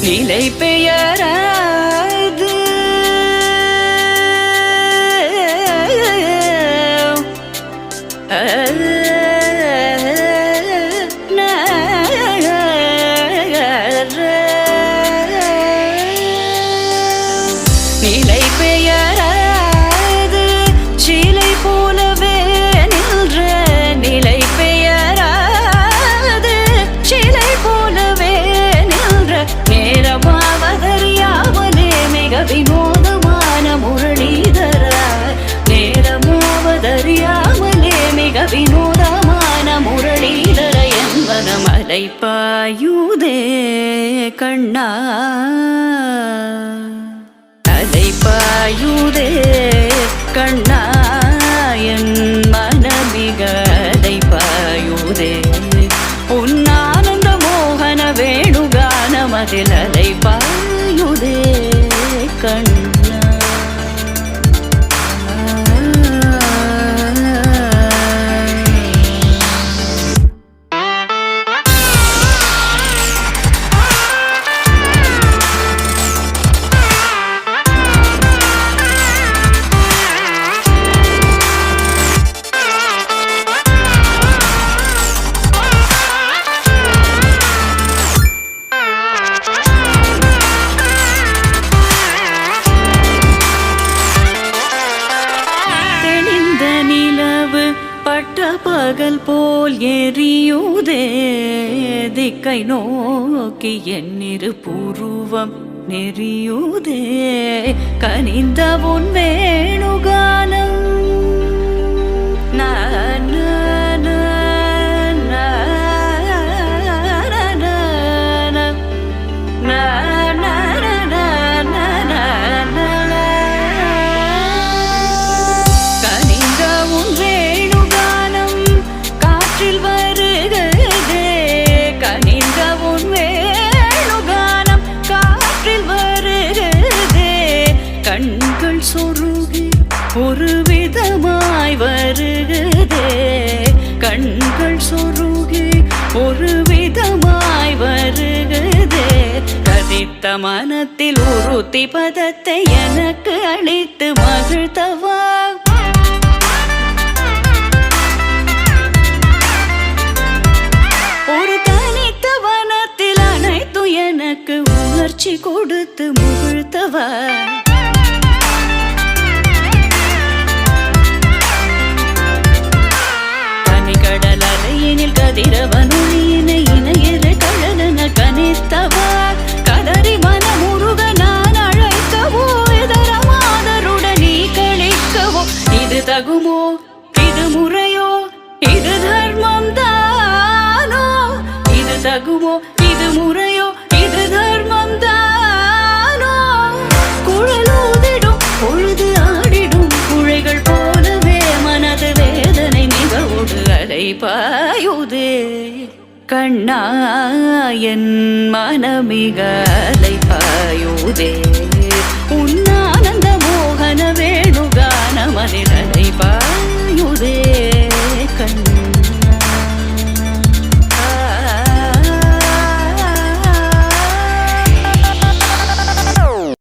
நிலை பெயராது நிலை பெயராது சிலை போலவே நின்ற நிலை பெயராது சிலை போலவே நின்ற நேரமாவதறியாமலே மிக வினோதமான முரளிதர நேரமாவதறியாமலே மிக வினோதமான முரளிதர என்பன மலை பாயுதே கண்ணா பாயுதே கண்ணா என் மனமிக அலை பாயுதே உன்னானந்த மோகன வேணுகானமதில் அலை பாயுதே கண்ணா பகல் போல் எரியுதே திக்கை நோக்கி என்னிரு பூர்வம் நெறியுதே கனிந்த உன் வேணுகானம் கண்கள் சொருகி ஒரு விதமாய் வருகுதே கண்கள் சொருகி ஒரு விதமாய் வருகுதே கதித்த மனத்தில் உறுத்தி பதத்தை எனக்கு அளித்து மகிழ்த்தவா ஒரு தனித்த வனத்தில் அனைத்தும் எனக்கு உணர்ச்சி கொடுத்து முகிழ்த்தவா கடலலையினில் கதிரவனொழியினை இணையற கழலன கனித்தவா கதறி மனமுருக நான் அழைக்கவோ இதரமாதருடன் நீ கழிக்கவோ இது தகுமோ இது முறையோ இது தர்மம் தானோ இது தகுமோ இது முறையோ இது தர்மம் தானோ குழலூதிடும் பொழுது ஆடிடும் குழைகள் போலவே மனது வேதனை மிகவோடு அலை பாயுதே கண்ணா என் மனமிக அலை பாயுதே உன்னானந்த மோகன வேணுகானமதில்